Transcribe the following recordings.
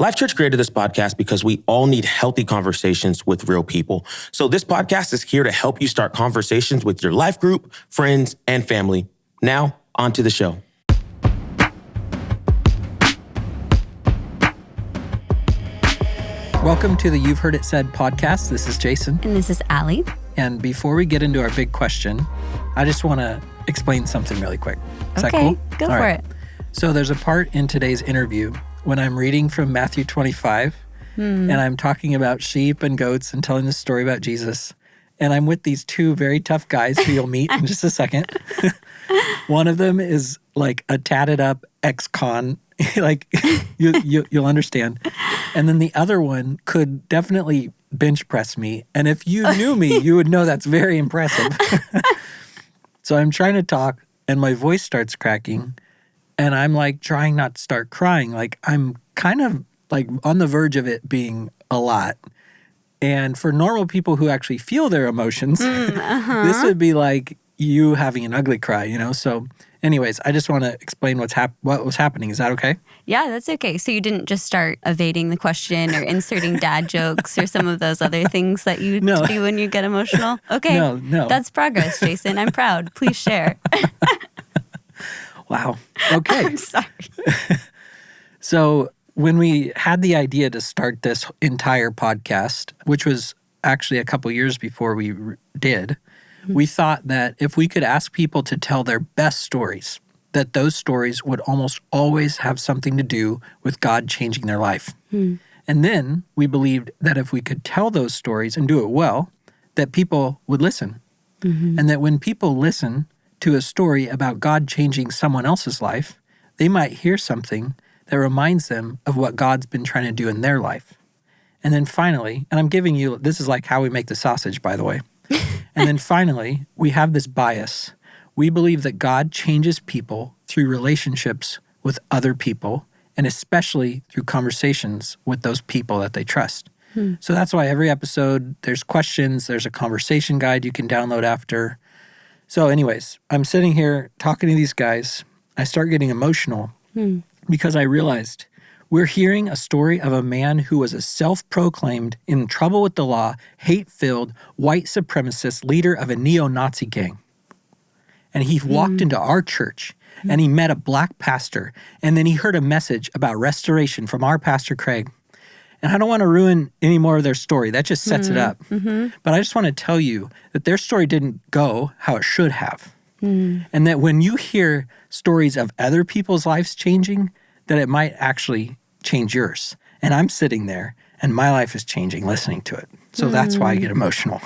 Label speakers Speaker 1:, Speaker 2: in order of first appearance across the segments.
Speaker 1: LifeChurch created this podcast because we all need healthy conversations with real people. So this podcast is here to help you start conversations with your life group, friends, and family. Now, on to the show.
Speaker 2: Welcome to the You've Heard It Said podcast. This is Jason.
Speaker 3: And this is Allie.
Speaker 2: And before we get into our big question, I just want to explain something really quick. Is that cool?
Speaker 3: Go for it.
Speaker 2: So there's a part in today's interview when I'm reading from Matthew 25, and I'm talking about sheep and goats and telling the story about Jesus. And I'm with these two very tough guys who you'll meet in just a second. One of them is like a tatted up ex-con, like you'll understand. And then the other one could definitely bench press me. And if you knew me, you would know that's very impressive. So I'm trying to talk and my voice starts cracking. And I'm like trying not to start crying. Like I'm kind of like on the verge of it being a lot. And for normal people who actually feel their emotions, this would be like you having an ugly cry, you know? So anyways, I just want to explain what was happening. Is that okay?
Speaker 3: Yeah, that's okay. So you didn't just start evading the question or inserting dad jokes or some of those other things that you do when you get emotional? Okay.
Speaker 2: No.
Speaker 3: That's progress, Jason. I'm proud. Please share.
Speaker 2: Wow. Okay.
Speaker 3: I'm sorry.
Speaker 2: So when we had the idea to start this entire podcast, which was actually a couple years before we did, we thought that if we could ask people to tell their best stories, that those stories would almost always have something to do with God changing their life. And then we believed that if we could tell those stories and do it well, that people would listen. And that when people listen to a story about God changing someone else's life, they might hear something that reminds them of what God's been trying to do in their life. And then finally, and I'm giving you, this is like how we make the sausage, by the way. And then finally, we have this bias. We believe that God changes people through relationships with other people, and especially through conversations with those people that they trust. So that's why every episode, there's questions, there's a conversation guide you can download after. So anyways, I'm sitting here talking to these guys. I start getting emotional because I realized we're hearing a story of a man who was a self-proclaimed, in trouble with the law, hate-filled, white supremacist leader of a neo-Nazi gang. And he walked into our church and he met a black pastor. And then he heard a message about restoration from our pastor, Craig. And I don't want to ruin any more of their story. That just sets it up. But I just want to tell you that their story didn't go how it should have. And that when you hear stories of other people's lives changing, that it might actually change yours. And I'm sitting there and my life is changing listening to it. So that's why I get emotional.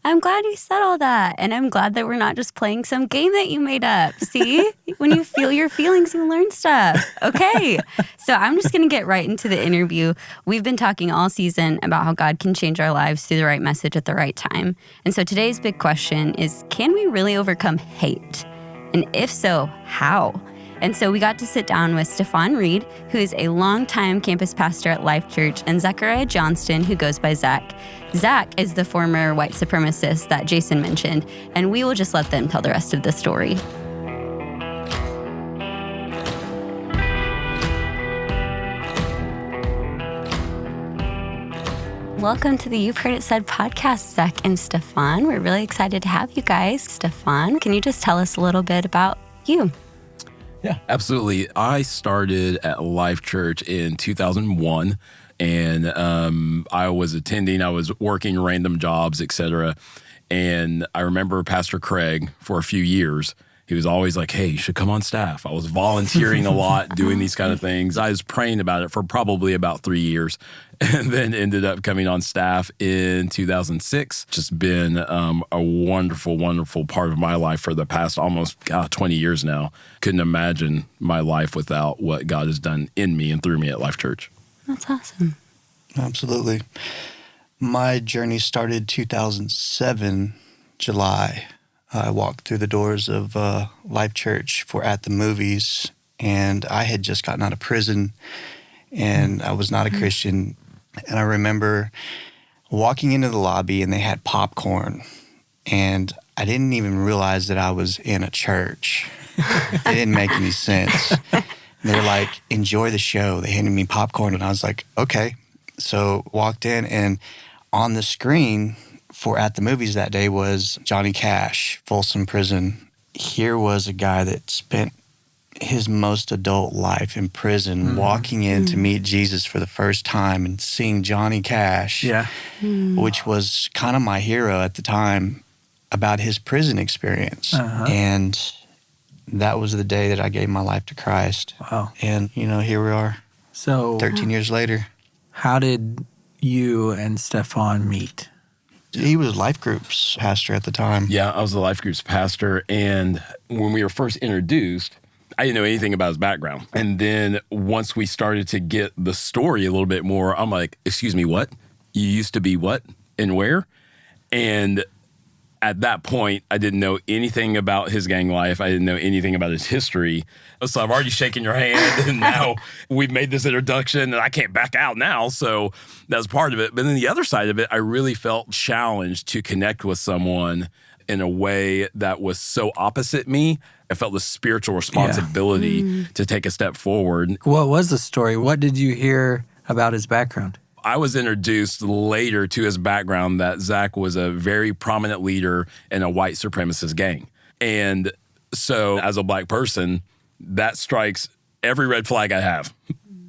Speaker 3: I'm glad you said all that. And I'm glad that we're not just playing some game that you made up. See? When you feel your feelings, you learn stuff. Okay. So I'm just going to get right into the interview. We've been talking all season about how God can change our lives through the right message at the right time. And so today's big question is, can we really overcome hate? And if so, how? And so we got to sit down with Stefan Reed, who is a longtime campus pastor at Life.Church, and Zechariah Johnston, who goes by Zech. Zach is the former white supremacist that Jason mentioned, and we will just let them tell the rest of the story. Welcome to the You've Heard It Said podcast, Zech and Stefan. We're really excited to have you guys. Stefan, can you just tell us a little bit about you?
Speaker 4: Yeah, absolutely. I started at Life.Church in 2001, and I was working random jobs, etc. And I remember Pastor Craig for a few years. He was always like, hey, you should come on staff. I was volunteering a lot, doing these kind of things. I was praying about it for probably about 3 years, and then ended up coming on staff in 2006. Just been a wonderful, wonderful part of my life for the past almost 20 years now. Couldn't imagine my life without what God has done in me and through me at Life.Church.
Speaker 3: That's awesome.
Speaker 5: Absolutely. My journey started 2007, July. I walked through the doors of Life.Church for At the Movies, and I had just gotten out of prison, and I was not a Christian. And I remember walking into the lobby, and they had popcorn, and I didn't even realize that I was in a church. It didn't make any sense. They're like, enjoy the show. They handed me popcorn, and I was like, okay. So walked in, and on the screen for At the Movies that day was Johnny Cash, Folsom Prison. Here was a guy that spent his most adult life in prison, walking in to meet Jesus for the first time and seeing Johnny Cash, which was kind of my hero at the time, about his prison experience. And that was the day that I gave my life to Christ.
Speaker 2: Wow.
Speaker 5: And, here we are.
Speaker 2: So
Speaker 5: 13 years later.
Speaker 2: How did you and Stefan meet?
Speaker 5: He was LifeGroup's pastor at the time.
Speaker 4: Yeah, I was the LifeGroup's pastor. And when we were first introduced, I didn't know anything about his background. And then once we started to get the story a little bit more, I'm like, excuse me, what? You used to be what and where? And at that point, I didn't know anything about his gang life. I didn't know anything about his history. So I've already shaken your hand, and now we've made this introduction, and I can't back out now. So that's part of it. But then the other side of it, I really felt challenged to connect with someone in a way that was so opposite me. I felt the spiritual responsibility to take a step forward.
Speaker 2: What was the story? What did you hear about his background?
Speaker 4: I was introduced later to his background that Zech was a very prominent leader in a white supremacist gang. And so as a black person, that strikes every red flag I have.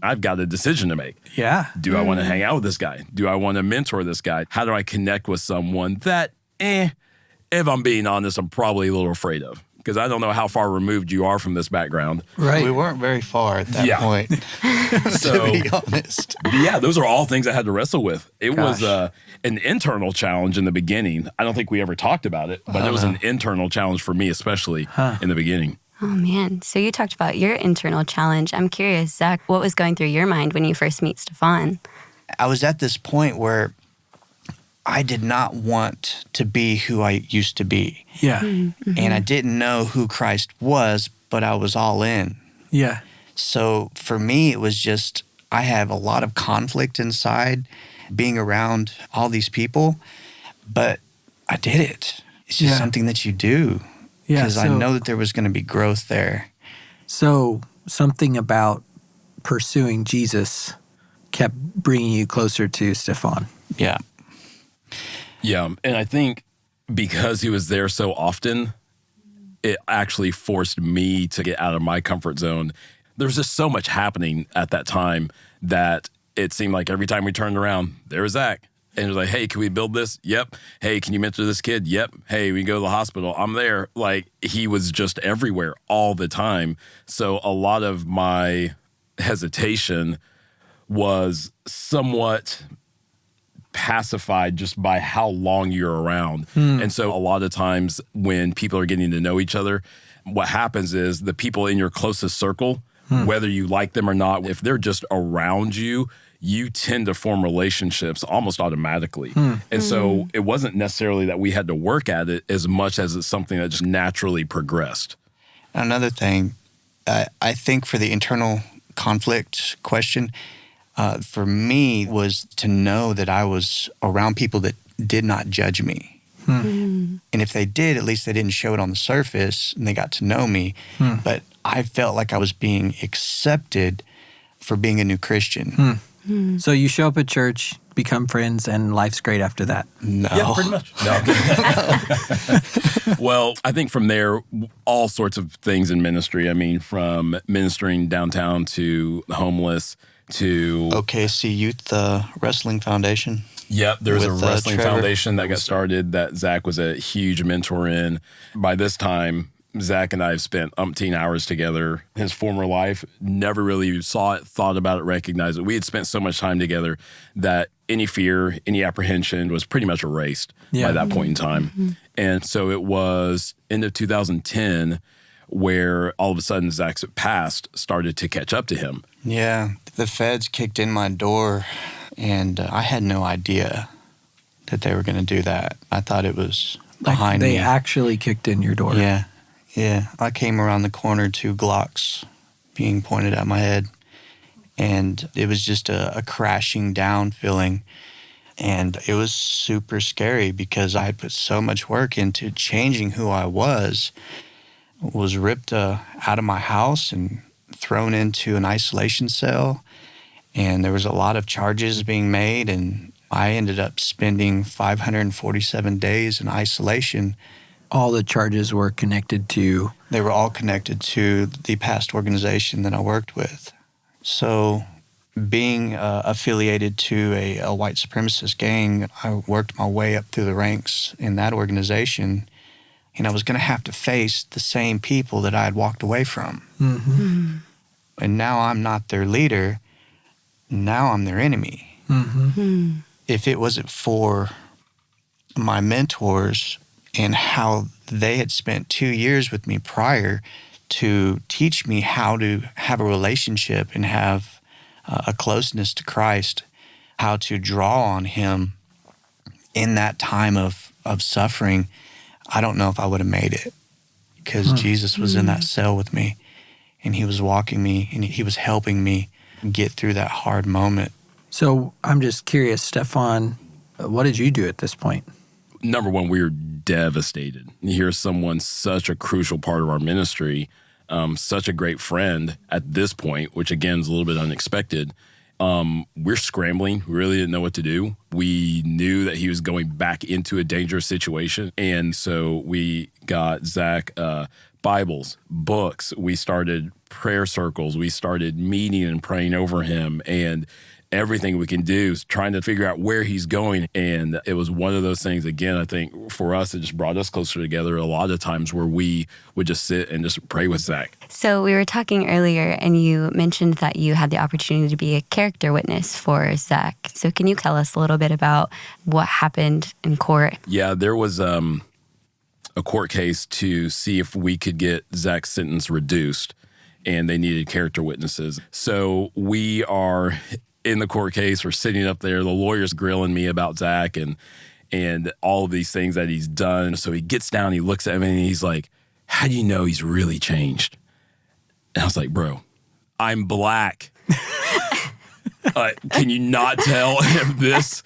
Speaker 4: I've got a decision to make.
Speaker 2: Yeah.
Speaker 4: Do I want to hang out with this guy? Do I want to mentor this guy? How do I connect with someone that, if I'm being honest, I'm probably a little afraid of? Because I don't know how far removed you are from this background.
Speaker 2: Right.
Speaker 5: We weren't very far at that point,
Speaker 4: So,
Speaker 5: to be honest.
Speaker 4: Yeah, those are all things I had to wrestle with. It was an internal challenge in the beginning. I don't think we ever talked about it, but it was an internal challenge for me, especially in the beginning.
Speaker 3: Oh, man. So you talked about your internal challenge. I'm curious, Zech, what was going through your mind when you first meet Stefan?
Speaker 5: I was at this point where I did not want to be who I used to be.
Speaker 2: Yeah.
Speaker 5: And I didn't know who Christ was, but I was all in.
Speaker 2: Yeah.
Speaker 5: So for me, it was just, I have a lot of conflict inside being around all these people, but I did it. It's just something that you do.
Speaker 2: Yeah.
Speaker 5: Because I know that there was going to be growth there.
Speaker 2: So something about pursuing Jesus kept bringing you closer to Stefan.
Speaker 5: Yeah.
Speaker 4: Yeah, and I think because he was there so often, it actually forced me to get out of my comfort zone. There was just so much happening at that time that it seemed like every time we turned around, there was Zech. And it was like, hey, can we build this? Yep. Hey, can you mentor this kid? Yep. Hey, we can go to the hospital. I'm there. Like, he was just everywhere all the time. So a lot of my hesitation was somewhat pacified just by how long you're around. And so a lot of times when people are getting to know each other, what happens is the people in your closest circle, whether you like them or not, if they're just around you, you tend to form relationships almost automatically. And so it wasn't necessarily that we had to work at it as much as it's something that just naturally progressed.
Speaker 5: Another thing, I think for the internal conflict question, for me was to know that I was around people that did not judge me. And if they did, at least they didn't show it on the surface and they got to know me. But I felt like I was being accepted for being a new Christian.
Speaker 2: So you show up at church, become friends, and life's great after that.
Speaker 5: No.
Speaker 4: Yeah, pretty much. No. Well, I think from there, all sorts of things in ministry. I mean, from ministering downtown to the homeless to
Speaker 5: OKC Youth Wrestling Foundation.
Speaker 4: Yep, there was a
Speaker 5: with,
Speaker 4: wrestling
Speaker 5: Trevor.
Speaker 4: foundation that got started that Zech was a huge mentor in. By this time, Zech and I have spent umpteen hours together. His former life, never really saw it, thought about it, recognized it. We had spent so much time together that any fear, any apprehension was pretty much erased by that point in time. And so it was end of 2010 where all of a sudden Zech's past started to catch up to him.
Speaker 5: Yeah, the feds kicked in my door, and I had no idea that they were going to do that. I thought it was behind
Speaker 2: They
Speaker 5: me.
Speaker 2: actually kicked in your door.
Speaker 5: Yeah. I came around the corner, 2 Glocks being pointed at my head, and it was just a crashing down feeling. And it was super scary because I had put so much work into changing who I was ripped out of my house and thrown into an isolation cell, and there was a lot of charges being made, and I ended up spending 547 days in isolation.
Speaker 2: All the charges were connected to?
Speaker 5: They were all connected to the past organization that I worked with. So being affiliated to a white supremacist gang, I worked my way up through the ranks in that organization, and I was going to have to face the same people that I had walked away from.
Speaker 2: Mm-hmm.
Speaker 5: And now I'm not their leader. Now I'm their enemy.
Speaker 2: Mm-hmm.
Speaker 5: If it wasn't for my mentors and how they had spent 2 years with me prior to teach me how to have a relationship and have a closeness to Christ, how to draw on him in that time of suffering, I don't know if I would have made it, because Jesus was in that cell with me, and he was walking me, and he was helping me get through that hard moment.
Speaker 2: So I'm just curious, Stefan, what did you do at this point?
Speaker 4: Number one, we were devastated. Here's someone, such a crucial part of our ministry, such a great friend at this point, which again is a little bit unexpected. We're scrambling. We really didn't know what to do. We knew that he was going back into a dangerous situation. And so we got Zech Bibles, books. We started prayer circles. We started meeting and praying over him, and everything we can do is trying to figure out where he's going. And it was one of those things, again, I think for us, it just brought us closer together a lot of times where we would just sit and just pray with Zech.
Speaker 3: So we were talking earlier, and you mentioned that you had the opportunity to be a character witness for Zech. So can you tell us a little bit about what happened in court?
Speaker 4: Yeah, there was a court case to see if we could get Zech's sentence reduced, and they needed character witnesses. So we are in the court case. We're sitting up there. The lawyer's grilling me about Zech and all of these things that he's done. So he gets down, he looks at me, and he's like, "How do you know he's really changed?" And I was like, "Bro, I'm black. Can you not tell if this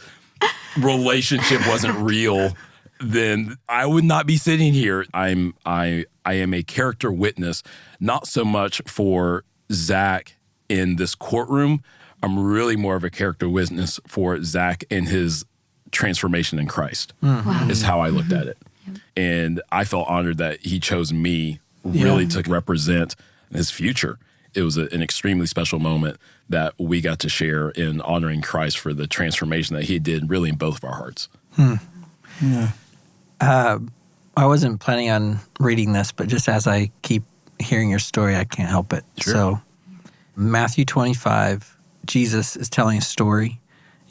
Speaker 4: relationship wasn't real? Then I would not be sitting here." I am a character witness, not so much for Zech in this courtroom. I'm really more of a character witness for Zech and his transformation in Christ.
Speaker 3: Wow.
Speaker 4: Is how I looked at it. And I felt honored that he chose me really to represent his future. It was an extremely special moment that we got to share in honoring Christ for the transformation that he did really in both of our hearts.
Speaker 5: Yeah.
Speaker 2: I wasn't planning on reading this, but just as I keep hearing your story, I can't help it.
Speaker 4: Sure.
Speaker 2: So Matthew 25, Jesus is telling a story,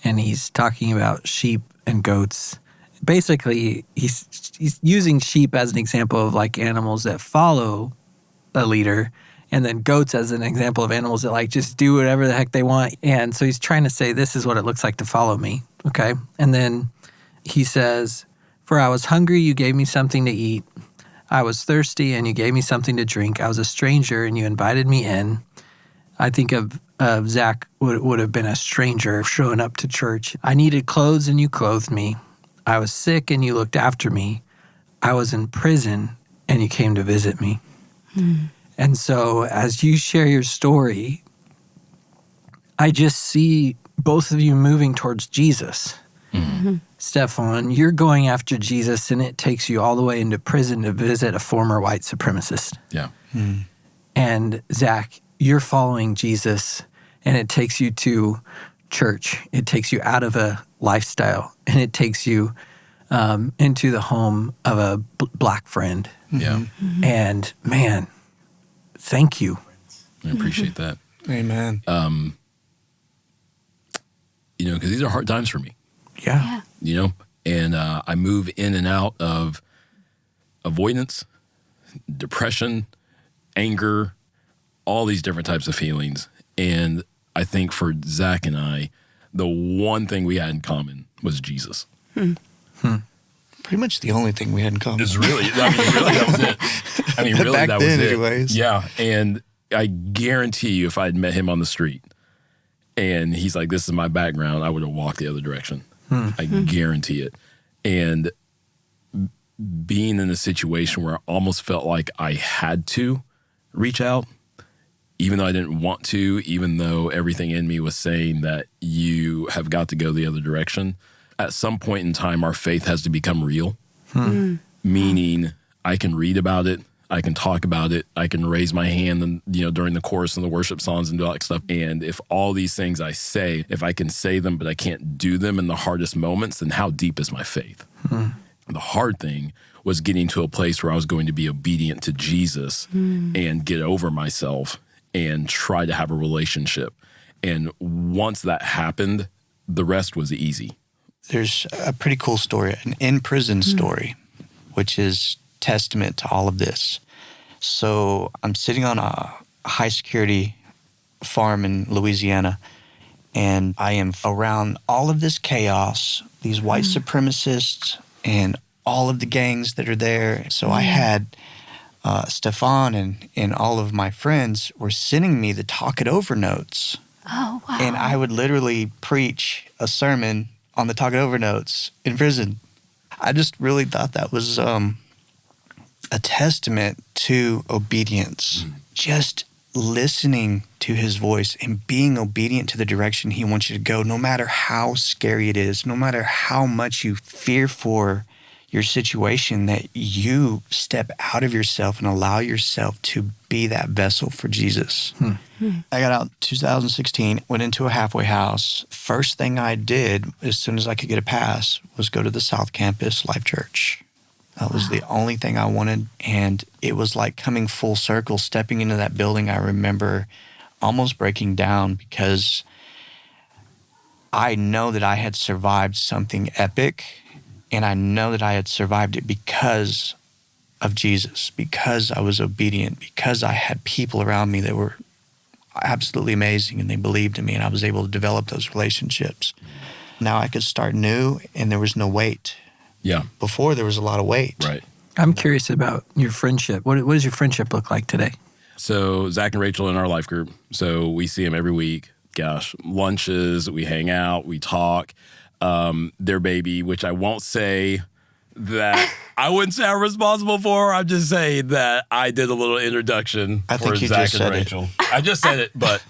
Speaker 2: and he's talking about sheep and goats. Basically, he's using sheep as an example of like animals that follow a leader, and then goats as an example of animals that like just do whatever the heck they want. And so he's trying to say, this is what it looks like to follow me, okay? And then he says, "For I was hungry, you gave me something to eat. I was thirsty, and you gave me something to drink. I was a stranger, and you invited me in." I think of Zech would have been a stranger showing up to church. "I needed clothes, and you clothed me. I was sick, and you looked after me. I was in prison, and you came to visit me." And so as you share your story, I just see both of you moving towards Jesus. Stefan, you're going after Jesus, and it takes you all the way into prison to visit a former white supremacist.
Speaker 4: Yeah.
Speaker 2: And Zech, you're following Jesus, and it takes you to church. It takes you out of a lifestyle, and it takes you into the home of a black friend.
Speaker 4: Yeah.
Speaker 2: And man, thank you.
Speaker 4: I appreciate that.
Speaker 5: Amen.
Speaker 4: Because these are hard times for me.
Speaker 2: Yeah.
Speaker 4: And I move in and out of avoidance, depression, anger, all these different types of feelings. And I think for Zech and I, the one thing we had in common was Jesus.
Speaker 5: Pretty much the only thing we had in common.
Speaker 4: It's really, that was it.
Speaker 5: Back
Speaker 4: that was
Speaker 5: then,
Speaker 4: it.
Speaker 5: anyways.
Speaker 4: Yeah. And I guarantee you, if I'd met him on the street and he's like, "This is my background," I would have walked the other direction. I guarantee it. And being in a situation where I almost felt like I had to reach out, even though I didn't want to, even though everything in me was saying that you have got to go the other direction, at some point in time, our faith has to become real. Meaning I can read about it, I can talk about it, I can raise my hand and, during the chorus and the worship songs and do all that stuff. And if all these things I say, if I can say them, but I can't do them in the hardest moments, then how deep is my faith? The hard thing was getting to a place where I was going to be obedient to Jesus and get over myself and try to have a relationship. And once that happened, the rest was easy.
Speaker 5: There's a pretty cool story, an in-prison story, which is testament to all of this. So I'm sitting on a high-security farm in Louisiana, and I am around all of this chaos, these white supremacists, and all of the gangs that are there. So I had Stefan and all of my friends were sending me the talk it over notes.
Speaker 3: Oh, wow.
Speaker 5: And I would literally preach a sermon on the talk it over notes in prison. I just really thought that was a testament to obedience. Just listening to his voice and being obedient to the direction he wants you to go, no matter how scary it is, no matter how much you fear for your situation, that you step out of yourself and allow yourself to be that vessel for Jesus. I got out 2016, went into a halfway house. First thing I did, as soon as I could get a pass, was go to the South Campus Life.Church. That was the only thing I wanted. And it was like coming full circle, stepping into that building. I remember almost breaking down because I know that I had survived something epic. And I know that I had survived it because of Jesus, because I was obedient, because I had people around me that were absolutely amazing and they believed in me and I was able to develop those relationships. Now I could start new and there was no weight.
Speaker 4: Yeah.
Speaker 5: Before there was a lot of weight.
Speaker 4: Right.
Speaker 2: I'm curious about your friendship. What does your friendship look like today?
Speaker 4: So Zach and Rachel in our life group. So we see them every week. Gosh, lunches, we hang out, we talk. Their baby, which I won't say that I wouldn't say I'm responsible for. I'm just saying that I did a little introduction for Zach and Rachel. I just said it, but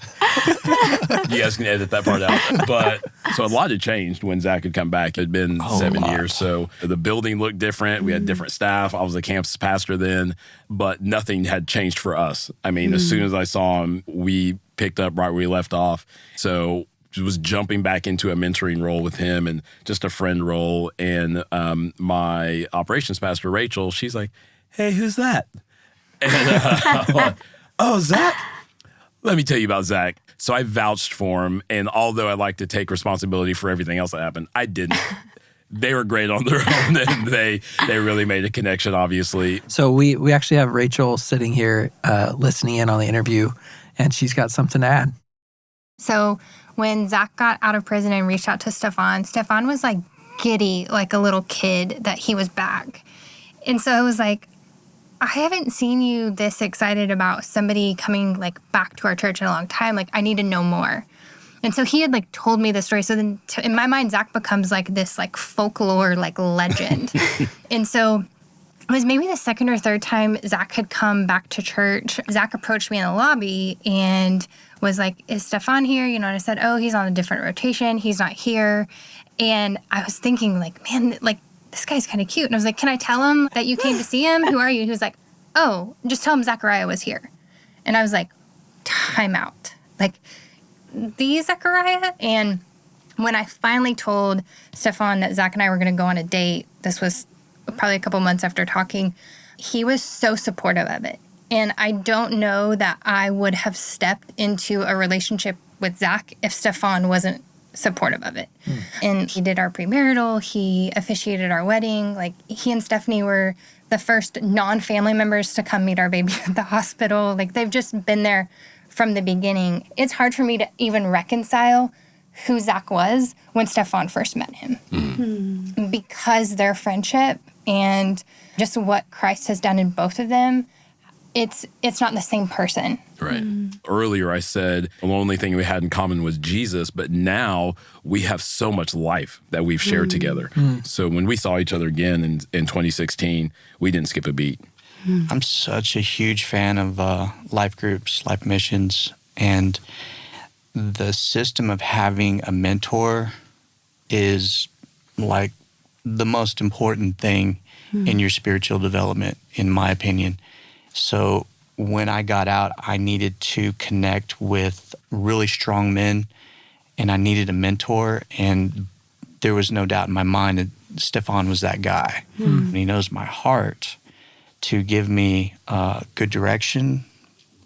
Speaker 4: you guys can edit that part out. But so a lot had changed when Zach had come back. It had been 7 years. So the building looked different. We had different staff. I was a campus pastor then, but nothing had changed for us. I mean, as soon as I saw him, we picked up right where we left off. So was jumping back into a mentoring role with him and just a friend role. And my operations pastor, Rachel, she's like, hey, who's that? And I'm like, oh, Zach? Let me tell you about Zach. So I vouched for him. And although I like to take responsibility for everything else that happened, I didn't. They were great on their own, and they really made a connection, obviously.
Speaker 2: So we actually have Rachel sitting here listening in on the interview, and she's got something to add.
Speaker 6: So when Zach got out of prison and reached out to Stefan was like giddy, like a little kid that he was back. And so it was like, I haven't seen you this excited about somebody coming like back to our church in a long time. Like, I need to know more. And so he had like told me the story. So then in my mind, Zach becomes like this like folklore, like legend. And so it was maybe the second or third time Zach had come back to church. Zach approached me in the lobby and was like, is Stefan here? And I said, oh, he's on a different rotation. He's not here. And I was thinking like, man, like this guy's kind of cute. And I was like, can I tell him that you came to see him? Who are you? He was like, oh, just tell him Zechariah was here. And I was like, time out. Like, the Zechariah? And when I finally told Stefan that Zach and I were going to go on a date, this was probably a couple months after talking, he was so supportive of it. And I don't know that I would have stepped into a relationship with Zach if Stefan wasn't supportive of it. And he did our premarital, he officiated our wedding. Like, he and Stephanie were the first non-family members to come meet our baby at the hospital. Like, they've just been there from the beginning. It's hard for me to even reconcile who Zach was when Stefan first met him. Because their friendship and just what Christ has done in both of them, it's not the same person.
Speaker 4: Right. Earlier I said the only thing we had in common was Jesus, but now we have so much life that we've shared together. So when we saw each other again in 2016, we didn't skip a beat.
Speaker 5: I'm such a huge fan of life groups, life missions, and the system of having a mentor is like the most important thing in your spiritual development, in my opinion. So when I got out, I needed to connect with really strong men, and I needed a mentor, and there was no doubt in my mind that Stefan was that guy. And he knows my heart to give me good direction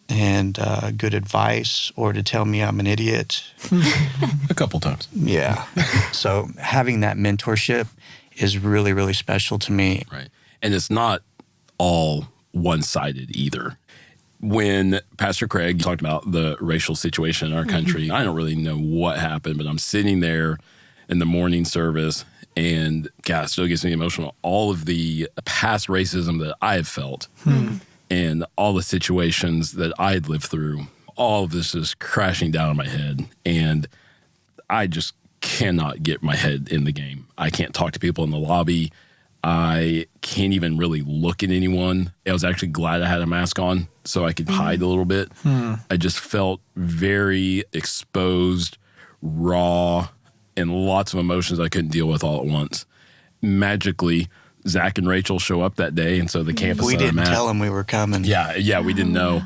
Speaker 5: and good advice, or to tell me I'm an idiot.
Speaker 4: A couple times.
Speaker 5: Yeah. So having that mentorship is really, really special to me.
Speaker 4: Right. And it's not all one-sided either. When Pastor Craig talked about the racial situation in our country, I don't really know what happened, but I'm sitting there in the morning service, and God, it still gets me emotional. All of the past racism that I have felt and all the situations that I had lived through, all of this is crashing down on my head. And I just cannot get my head in the game. I can't talk to people in the lobby. I can't even really look at anyone. I was actually glad I had a mask on so I could hide a little bit. I just felt very exposed, raw, and lots of emotions I couldn't deal with all at once. Magically, Zach and Rachel show up that day, and so the campus
Speaker 5: We
Speaker 4: that I'm
Speaker 5: didn't
Speaker 4: at-
Speaker 5: tell them we were coming.
Speaker 4: Yeah, we didn't know.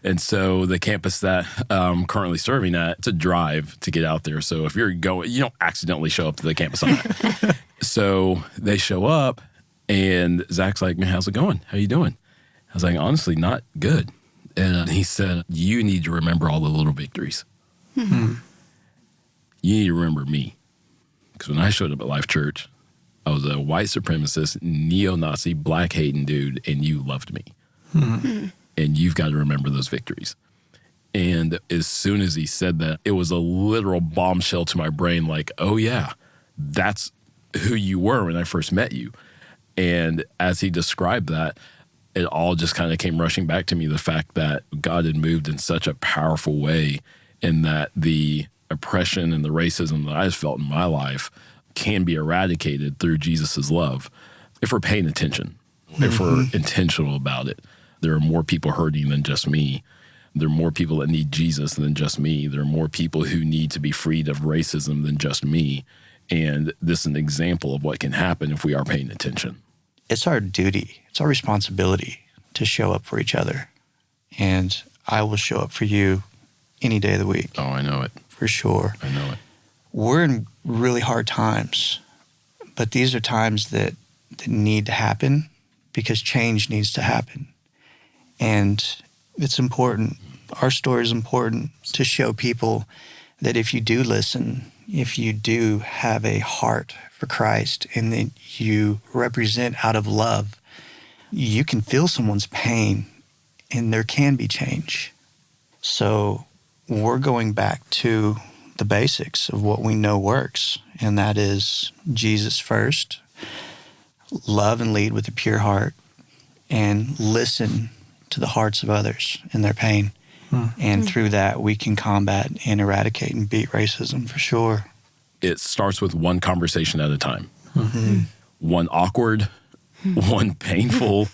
Speaker 4: And so the campus that I'm currently serving at, it's a drive to get out there. So if you're going, you don't accidentally show up to the campus on that. So they show up, and Zach's like, man, how's it going? How you doing? I was like, honestly, not good. And he said, you need to remember all the little victories. You need to remember me. Because when I showed up at Life.Church, I was a white supremacist, neo-Nazi, black-hating dude, and you loved me. And you've got to remember those victories. And as soon as he said that, it was a literal bombshell to my brain, like, oh yeah, that's who you were when I first met you. And as he described that, it all just kind of came rushing back to me, the fact that God had moved in such a powerful way, and that the oppression and the racism that I've felt in my life can be eradicated through Jesus's love if we're paying attention, if we're intentional about it. There are more people hurting than just me. There are more people that need Jesus than just me. There are more people who need to be freed of racism than just me. And this is an example of what can happen if we are paying attention.
Speaker 5: It's our duty, it's our responsibility to show up for each other. And I will show up for you any day of the week.
Speaker 4: Oh, I know it.
Speaker 5: For sure.
Speaker 4: I know it.
Speaker 5: We're in really hard times, but these are times that need to happen because change needs to happen. And it's important. Our story is important to show people that if you do listen, if you do have a heart for Christ, and that you represent out of love, you can feel someone's pain and there can be change. So we're going back to the basics of what we know works, and that is Jesus first, love and lead with a pure heart, and listen to the hearts of others and their pain. And through that, we can combat and eradicate and beat racism for sure.
Speaker 4: It starts with one conversation at a time. One awkward, one painful,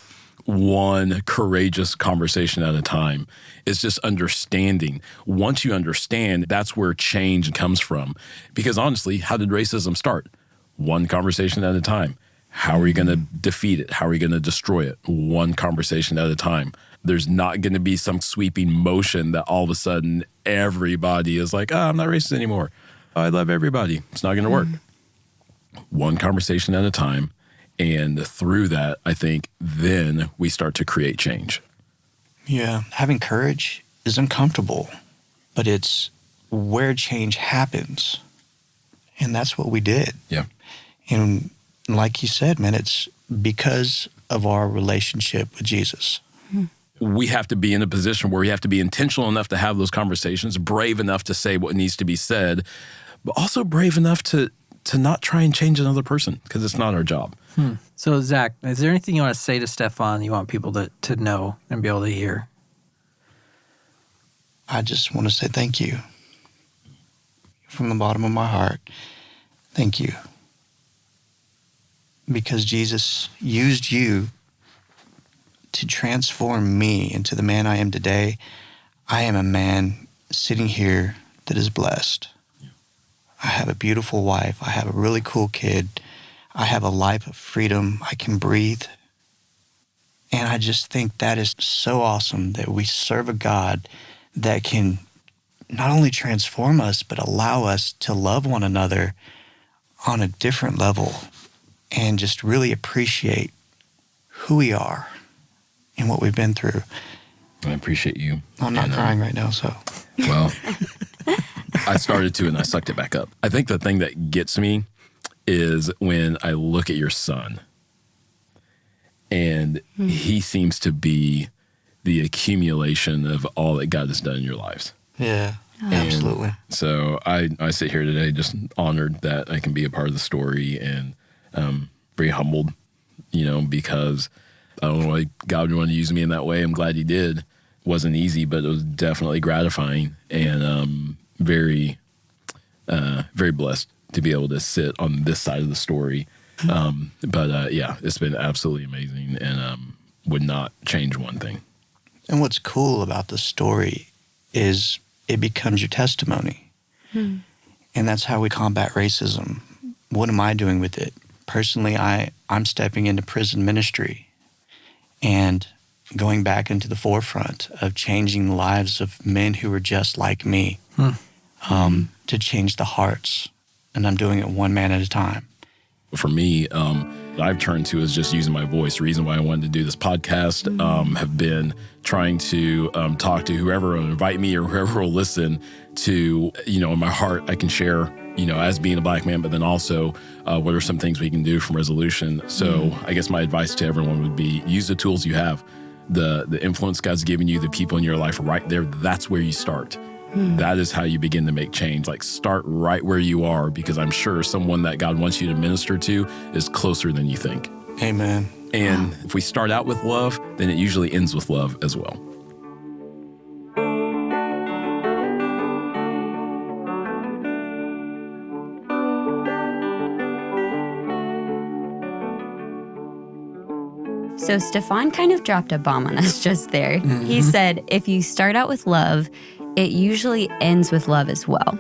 Speaker 4: one courageous conversation at a time. It's just understanding. Once you understand, that's where change comes from. Because honestly, how did racism start? One conversation at a time. How are you going to defeat it? How are you going to destroy it? One conversation at a time. There's not going to be some sweeping motion that all of a sudden everybody is like, oh, I'm not racist anymore. I love everybody. It's not going to work. One conversation at a time. And through that, I think then we start to create change.
Speaker 5: Yeah. Having courage is uncomfortable, but it's where change happens. And that's what we did.
Speaker 4: Yeah.
Speaker 5: And like you said, man, it's because of our relationship with Jesus.
Speaker 4: We have to be in a position where we have to be intentional enough to have those conversations, brave enough to say what needs to be said, but also brave enough to not try and change another person, because it's not our job.
Speaker 2: So, Zach, is there anything you want to say to Stefan you want people to know and be able to hear?
Speaker 5: I just want to say thank you. From the bottom of my heart, thank you. Because Jesus used you to transform me into the man I am today, I am a man sitting here that is blessed. I have a beautiful wife. I have a really cool kid. I have a life of freedom. I can breathe. And I just think that is so awesome that we serve a God that can not only transform us, but allow us to love one another on a different level and just really appreciate who we are and what we've been through.
Speaker 4: I appreciate you.
Speaker 5: I'm not crying right now, so.
Speaker 4: Well, I started to and I sucked it back up. I think the thing that gets me is when I look at your son and he seems to be the accumulation of all that God has done in your lives.
Speaker 5: Yeah,
Speaker 4: And
Speaker 5: absolutely.
Speaker 4: so I sit here today just honored that I can be a part of the story and very humbled, because I don't know why God would want to use me in that way. I'm glad he did. It wasn't easy, but it was definitely gratifying and very, very blessed to be able to sit on this side of the story. But it's been absolutely amazing and would not change one thing.
Speaker 5: And what's cool about the story is it becomes your testimony. And that's how we combat racism. What am I doing with it? Personally, I'm stepping into prison ministry and going back into the forefront of changing the lives of men who are just like me, to change the hearts. And I'm doing it one man at a time.
Speaker 4: For me, I've turned to is just using my voice. The reason why I wanted to do this podcast have been trying to talk to whoever will invite me or whoever will listen to, in my heart, I can share, as being a Black man, but then also what are some things we can do from resolution. So I guess my advice to everyone would be use the tools you have. The influence God's given you, the people in your life right there, that's where you start. That is how you begin to make change. Like start right where you are, because I'm sure someone that God wants you to minister to is closer than you think.
Speaker 5: Amen.
Speaker 4: And if we start out with love, then it usually ends with love as well.
Speaker 3: So Stefan kind of dropped a bomb on us just there. He said, if you start out with love, it usually ends with love as well.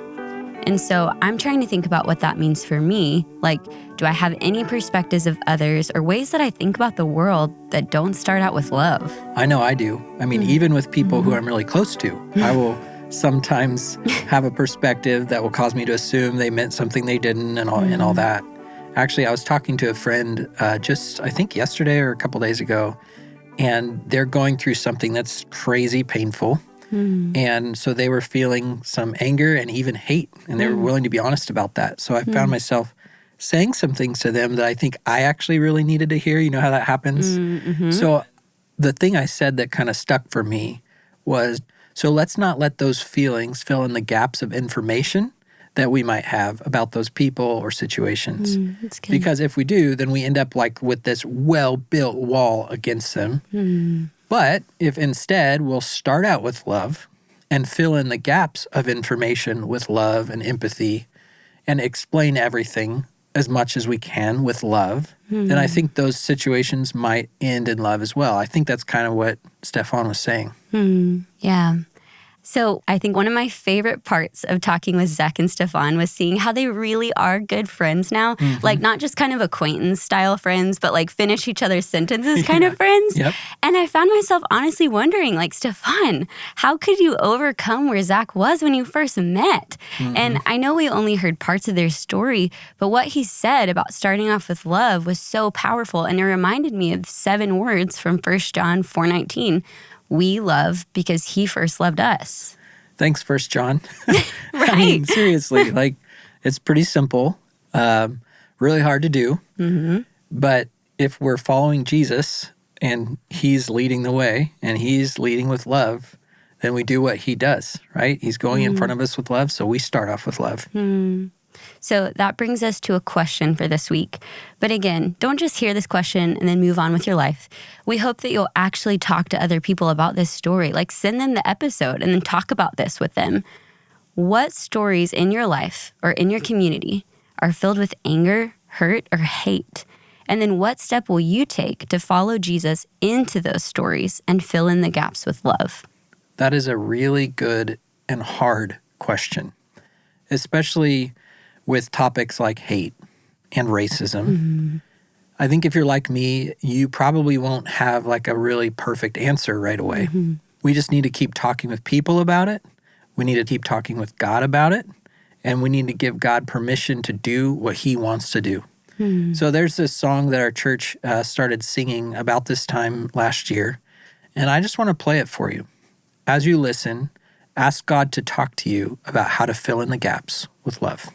Speaker 3: And so I'm trying to think about what that means for me. Like, do I have any perspectives of others or ways that I think about the world that don't start out with love?
Speaker 2: I know I do. I mean, even with people who I'm really close to, I will sometimes have a perspective that will cause me to assume they meant something they didn't and all that. Actually, I was talking to a friend just, I think yesterday or a couple days ago, and they're going through something that's crazy painful. And so they were feeling some anger and even hate, and they were willing to be honest about that. So I found myself saying some things to them that I think I actually really needed to hear. You know how that happens? So the thing I said that kind of stuck for me was, so let's not let those feelings fill in the gaps of information that we might have about those people or situations.
Speaker 3: That's good.
Speaker 2: Because if we do, then we end up like with this well-built wall against them. But if instead we'll start out with love and fill in the gaps of information with love and empathy and explain everything as much as we can with love, then I think those situations might end in love as well. I think that's kind of what Stefan was saying.
Speaker 3: Yeah. So I think one of my favorite parts of talking with Zech and Stefan was seeing how they really are good friends now. Like not just kind of acquaintance style friends, but like finish each other's sentences kind of friends.
Speaker 2: Yep.
Speaker 3: And I found myself honestly wondering, like, Stefan, how could you overcome where Zech was when you first met? And I know we only heard parts of their story, but what he said about starting off with love was so powerful. And it reminded me of 7 words from 1 John 4:19. We love because he first loved us.
Speaker 2: Thanks, 1 John.
Speaker 3: Right.
Speaker 2: I mean, seriously, like it's pretty simple, really hard to do. But if we're following Jesus and he's leading the way and he's leading with love, then we do what he does, right? He's going in front of us with love, so we start off with love.
Speaker 3: So that brings us to a question for this week. But again, don't just hear this question and then move on with your life. We hope that you'll actually talk to other people about this story. Like send them the episode and then talk about this with them. What stories in your life or in your community are filled with anger, hurt, or hate? And then what step will you take to follow Jesus into those stories and fill in the gaps with love?
Speaker 2: That is a really good and hard question, especially with topics like hate and racism. I think if you're like me, you probably won't have like a really perfect answer right away. We just need to keep talking with people about it. We need to keep talking with God about it. And we need to give God permission to do what he wants to do. So there's this song that our church started singing about this time last year. And I just want to play it for you. As you listen, ask God to talk to you about how to fill in the gaps with love.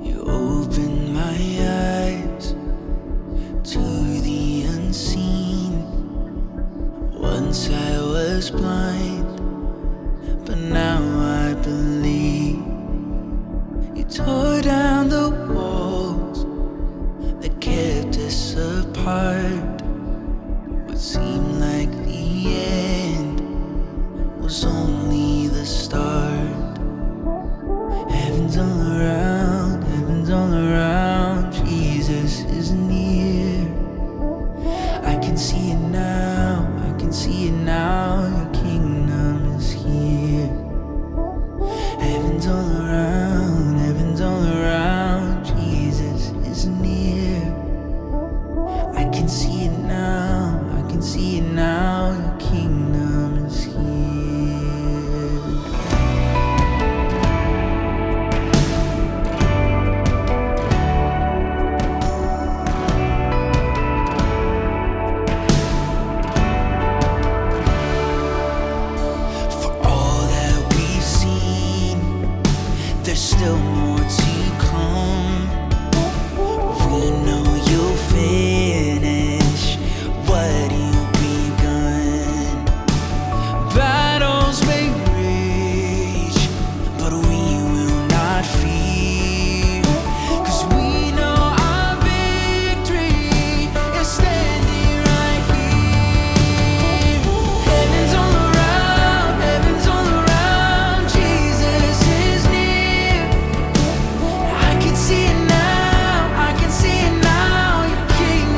Speaker 7: You open my eyes to the unseen. Once I was blind, but now I believe. You tore down the walls that kept us apart. What seemed like the end was only the start. Heaven's all around, Jesus is near. I can see it now, your kingdom is here. Heaven's all around, Jesus is near. I can see it now, your kingdom is here. There's still more to come. We know you'll finish what you've begun. Battles may rage, but we will not fear. 'Cause we know our victory is standing right here. Heaven's all around, Jesus is near. I can see it now, your kingdom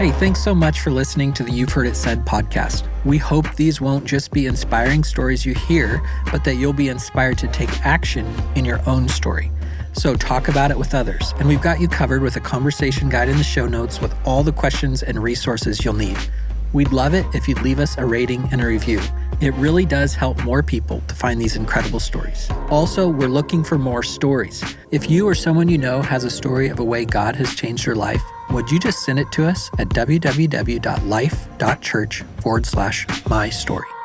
Speaker 2: Hey, thanks so much for listening to the You've Heard It Said podcast. We hope these won't just be inspiring stories you hear, but that you'll be inspired to take action in your own story. So talk about it with others. And we've got you covered with a conversation guide in the show notes with all the questions and resources you'll need. We'd love it if you'd leave us a rating and a review. It really does help more people to find these incredible stories. Also, we're looking for more stories. If you or someone you know has a story of a way God has changed your life, would you just send it to us at www.life.church/mystory?